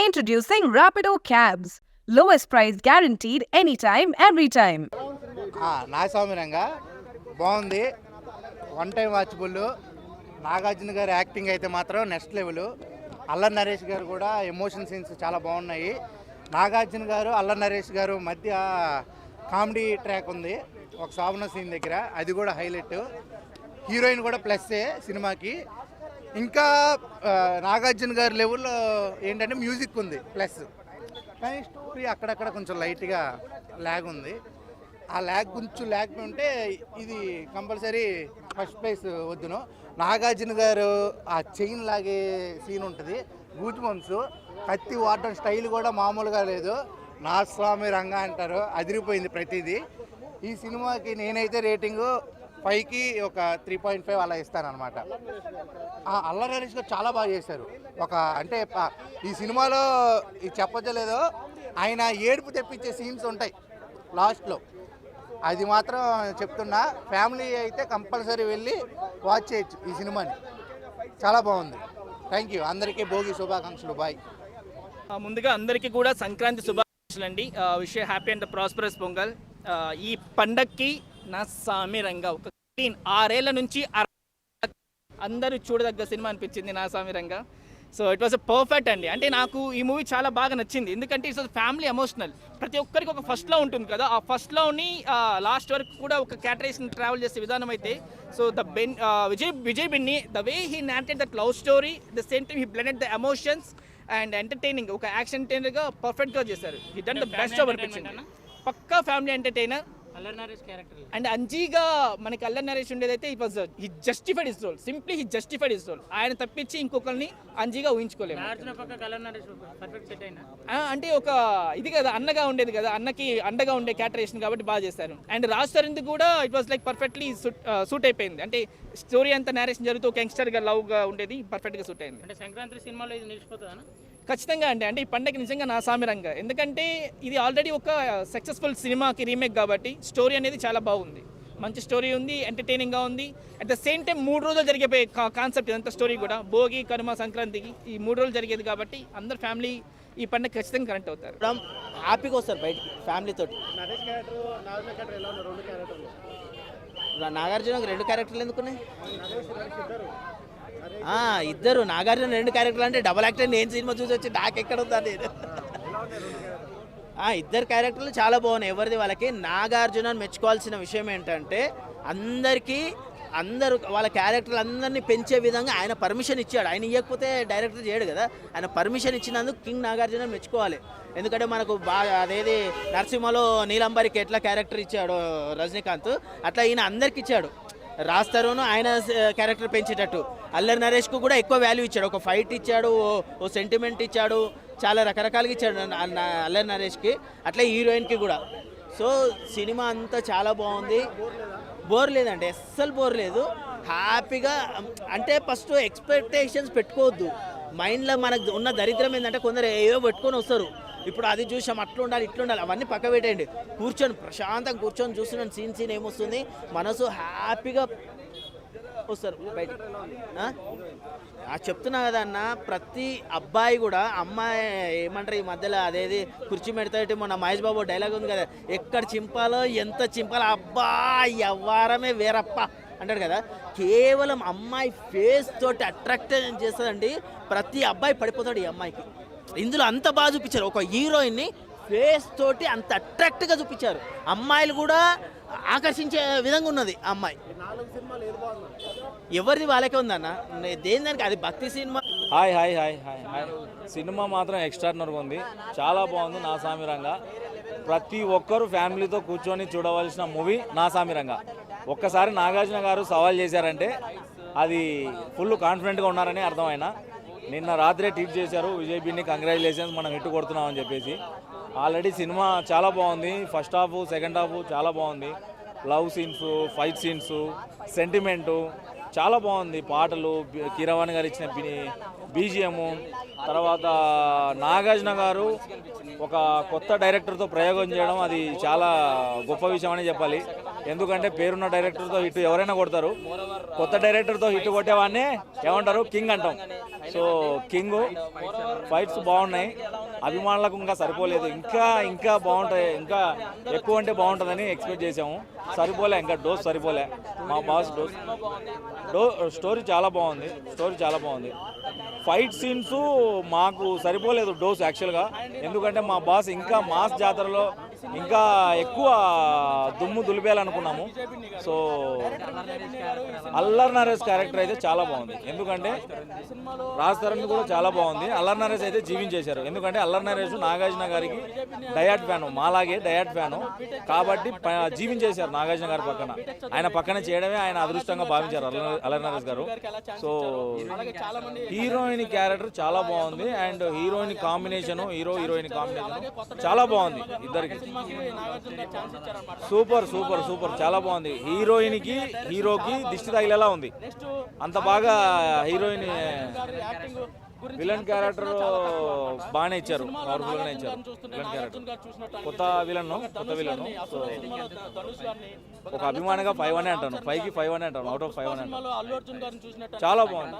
Introducing Rapido Cabs. Lowest price guaranteed anytime, every time. నాగస్వామిరంగా బాగుంది. One time watchable. Nagarjuna గారి acting అయితే మాత్రం next level. Allari Naresh గారు కూడా ఎమోషన్ సీన్స్ చాలా బాగున్నాయి. నాగార్జున గారు అల్లరి నరేష్ గారు మధ్య కామెడీ ట్రాక్ ఉంది ఒక సావన సీన్ దగ్గర, అది కూడా హైలైట్. హీరోయిన్ కూడా ప్లస్సే సినిమాకి. ఇంకా నాగార్జున గారి లెవెల్లో ఏంటంటే మ్యూజిక్ ఉంది ప్లస్, కానీ స్టోరీ అక్కడక్కడ కొంచెం లైట్గా ల్యాగ్ ఉంది. ఆ ల్యాగ్ కొంచెం ల్యాగ్ ఉంటే ఇది కంపల్సరీ ఫస్ట్ ప్లేస్ వద్దును. నాగార్జున గారు ఆ చైన్ లాగే సీన్ ఉంటుంది, గూజ్ బంప్స్. కత్తి వాడటం స్టైల్ కూడా మామూలుగా లేదు. నా స్వామి రంగా అంటారు, అదిరిపోయింది ప్రతిదీ. ఈ సినిమాకి నేనైతే రేటింగు 5కి ఒక 3.5 అలా ఇస్తానమాట. అల్లరి నరేష్ గారు చాలా బాగా చేశారు. ఒక అంటే ఈ సినిమాలో ఇది చెప్పలేదో ఆయన ఏడుపు తెప్పించే సీన్స్ ఉంటాయి లాస్ట్లో, అది మాత్రం చెప్తున్నా. ఫ్యామిలీ అయితే కంపల్సరీ వెళ్ళి వాచ్ చేయొచ్చు ఈ సినిమాని, చాలా బాగుంది. Thank you. అందరికీ భోగి శుభాకాంక్షలు. బాయ్. ముందుగా అందరికీ కూడా సంక్రాంతి శుభాకాంక్షలు అండి. Wish happy and prosperous pongal. ఈ పండక్కి నా సామి రంగా ఒక 6 ఏళ్ల నుంచి అందరూ చూడదగ్గ సినిమా అనిపించింది నా సామి Ranga. So it was perfect అండి. అంటే నాకు ఈ మూవీ చాలా బాగా నచ్చింది, ఎందుకంటే ఇట్స్ ఫ్యామిలీ ఎమోషనల్. ప్రతి ఒక్కరికి ఒక ఫస్ట్ లవ్ ఉంటుంది కదా, ఆ ఫస్ట్ లవ్ని లాస్ట్ వరకు కూడా ఒక క్యాటరేషన్ ట్రావెల్ చేసే విధానం అయితే. So Vijay Binni the way he narrated that love story, the same time he blended the emotions and entertaining. ఒక యాక్షన్ ఎంటర్టైనర్గా పర్ఫెక్ట్గా చేశారు. He done the best job అనిపించింది. పక్కా ఫ్యామిలీ ఎంటర్టైనర్. అండ్ అంజీగా మనకి అల్లరి నరేష్ ఉండేదైతే it was he justified his role. Simply he justified his role. ఆయన తప్పించి ఇంకొకరిని అంజీగా ఊహించుకోలేము. అంటే ఒక ఇది కదా, అన్నగా ఉండేది కదా, అన్నకి అండగా ఉండే క్యాటరేషన్ కాబట్టి బాగా చేశారు. అండ్ రాజ్ తరుణ్ కూడా it was like perfectly suit అయిపోయింది. అంటే స్టోరీ అంతా నేరేషన్ జరుగుతూ ఒక యంగ్స్టర్గా లవ్గా ఉండేది, పర్ఫెక్ట్గా సూట్ అయింది. అంటే సంక్రాంతి సినిమాలో ఇది నిలిచిపోతుందా? ఖచ్చితంగా అండి. అంటే ఈ పండగ నిజంగా నా సామిరంగా, ఎందుకంటే ఇది ఆల్రెడీ ఒక సక్సెస్ఫుల్ సినిమాకి రీమేక్ కాబట్టి స్టోరీ అనేది చాలా బాగుంది. మంచి స్టోరీ ఉంది, ఎంటర్టైనింగ్గా ఉంది. అట్ ద సేమ్ టైం 3 రోజులు జరిగే కాన్సెప్ట్ ఇదంతా స్టోరీ కూడా, భోగి కనుమ సంక్రాంతికి ఈ 3 రోజులు జరిగేది కాబట్టి అందరు ఫ్యామిలీ ఈ పండుగ ఖచ్చితంగా కనెక్ట్ అవుతారు. హ్యాపీగా వస్తారు బయటికి ఫ్యామిలీ తోటి. నాగార్జున 2 క్యారెక్టర్లు ఎందుకున్నాయి? ఇద్దరు నాగార్జున 2 క్యారెక్టర్లు అంటే డబల్ యాక్టర్. నేను సినిమా చూసి వచ్చి నాకెక్కడ ఉందా నేను. ఇద్దరు క్యారెక్టర్లు చాలా బాగున్నాయి, ఎవరిది వాళ్ళకి. నాగార్జున మెచ్చుకోవాల్సిన విషయం ఏంటంటే అందరూ వాళ్ళ క్యారెక్టర్లు అందరినీ పెంచే విధంగా ఆయన పర్మిషన్ ఇచ్చాడు. ఆయన ఇవ్వకపోతే డైరెక్టర్ చేయడు కదా, ఆయన పర్మిషన్ ఇచ్చినందుకు కింగ్ నాగార్జున మెచ్చుకోవాలి. ఎందుకంటే మనకు బాగా అదేది నరసింహలో నీలంబరికి ఎట్లా క్యారెక్టర్ ఇచ్చాడు రజనీకాంత్, అట్లా ఈయన అందరికి ఇచ్చాడు. రాజ్ తరుణ్ ఆయన క్యారెక్టర్ పెంచేటట్టు, అల్లరి నరేష్కు కూడా ఎక్కువ వాల్యూ ఇచ్చాడు. ఒక ఫైట్ ఇచ్చాడు, ఓ సెంటిమెంట్ ఇచ్చాడు, చాలా రకరకాలుగా ఇచ్చాడు అల్లరి నరేష్కి. అట్లా హీరోయిన్కి కూడా. సో సినిమా అంతా చాలా బాగుంది, బోర్ లేదండి, అస్సలు బోర్ లేదు. హ్యాపీగా. అంటే ఫస్ట్ ఎక్స్పెక్టేషన్స్ పెట్టుకోవద్దు. మైండ్లో మనకు ఉన్న దరిద్రం ఏంటంటే కొందరు ఏవో పెట్టుకొని వస్తారు. ఇప్పుడు అది చూసాం, అట్లా ఉండాలి ఇట్లా ఉండాలి, అవన్నీ పక్క పెట్టేయండి. కూర్చొని ప్రశాంతంగా కూర్చొని చూస్తున్నాను సీన్ ఏమొస్తుంది, మనసు హ్యాపీగా వస్తారు బయట. చెప్తున్నా కదా అన్న, ప్రతి అబ్బాయి కూడా అమ్మాయి ఏమంటారు ఈ మధ్యలో అదేది కుర్చీ పెడతాయి, మొన్న మహేష్ బాబు డైలాగ్ ఉంది కదా, ఎక్కడ చింపాలో ఎంత చింపాలో, అబ్బా ఎవ్వారమే వేరప్ప అంటాడు కదా. కేవలం అమ్మాయి ఫేస్ తోటి అట్రాక్ట్ చేస్తుందండి, ప్రతి అబ్బాయి పడిపోతాడు ఈ అమ్మాయికి. ఇందులో అంత బాగా చూపించారు, ఒక హీరోయిన్ని ఫేస్ తోటి అంత అట్రాక్ట్గా చూపించారు. అమ్మాయిలు కూడా ఆకర్షించే విధంగా ఉన్నది ఆ అమ్మాయి. ఎవరిది వాళ్ళకే ఉందన్న, దేని దానికి అది భక్తి cinema. Hi hi hi hi hi cinema మాత్రం ఎక్స్ట్రాడినరీగా ఉంది, చాలా బాగుంది. నా సామిరంగా ప్రతి ఒక్కరూ ఫ్యామిలీతో కూర్చొని చూడవలసిన మూవీ నా సామిరంగా. ఒక్కసారి నాగార్జున గారు సవాల్ చేశారంటే అది ఫుల్ కాన్ఫిడెంట్గా ఉన్నారని అర్థమైనా. నిన్న రాత్రే ట్వీట్ చేశారు, విజయ్ బిన్ని కంగ్రాచులేషన్స్, మనం హిట్ కొడుతున్నామని చెప్పేసి. ఆల్రెడీ సినిమా చాలా బాగుంది, ఫస్ట్ హాఫ్ సెకండ్ హాఫ్ చాలా బాగుంది. Love scenes, fight scenes, sentiment చాలా బాగుంది. పాటలు, కీరవాణి గారు ఇచ్చిన బీజిఎము, తర్వాత నాగార్జున గారు ఒక కొత్త డైరెక్టర్తో ప్రయోగం చేయడం అది చాలా గొప్ప విషయం అని చెప్పాలి. ఎందుకంటే పేరున్న డైరెక్టర్తో హిట్ ఎవరైనా కొడతారు, కొత్త డైరెక్టర్తో హిట్ కొట్టేవాడినే ఏమంటారు కింగ్ అంటాం. సో కింగ్ ఫైట్స్ బాగున్నాయి, అభిమానులకు ఇంకా సరిపోలేదు, ఇంకా ఇంకా బాగుంటాయి, ఇంకా ఎక్కువ అంటే బాగుంటుందని ఎక్స్పెక్ట్ చేసాము. సరిపోలే, ఇంకా డోస్ సరిపోలే. మా బాస్ స్టోరీ చాలా బాగుంది. ఫైట్ సీన్స్ మాకు సరిపోలేదు డోస్ యాక్చువల్గా. ఎందుకంటే మా బాస్ ఇంకా మాస్ జాతరలో ఇంకా ఎక్కువ దుమ్ము దులిపేయాలనుకున్నాము. సో అల్లరి నరేష్ క్యారెక్టర్ అయితే చాలా బాగుంది. ఎందుకంటే రాజ్ తరుణ్ కూడా చాలా బాగుంది. అల్లరి నరేష్ అయితే జీవించేశారు. ఎందుకంటే అల్లరి నరేష్ నాగార్జున గారికి డయాట్ ఫ్యాను, మాలాగే డయాట్ ఫ్యాను కాబట్టి జీవించేశారు నాగార్జున గారి పక్కన. ఆయన పక్కన చేయడమే ఆయన అదృష్టంగా భావించారు అల్లరి నరేష్ గారు. సో హీరోయిన్ క్యారెక్టర్ చాలా బాగుంది and heroine combination, heroine combination చాలా బాగుంది. ఇద్దరికి సూపర్ చాలా బాగుంది. హీరోకి దిష్టి తగిలేలా ఉంది. అంత బాగా హీరోయిన్ విలన్ క్యారెక్టర్ బాగానే ఇచ్చారు, పవర్ఫుల్గానే ఇచ్చారు విలన్ క్యారెక్టర్. కొత్త విలన్. సో ఒక అభిమానిగా 5 అనే అంటాను, 5కి 5 అనే అంటాను, అవుట్ ఆఫ్ 5 అనే అంటాను. చాలా బాగుంది.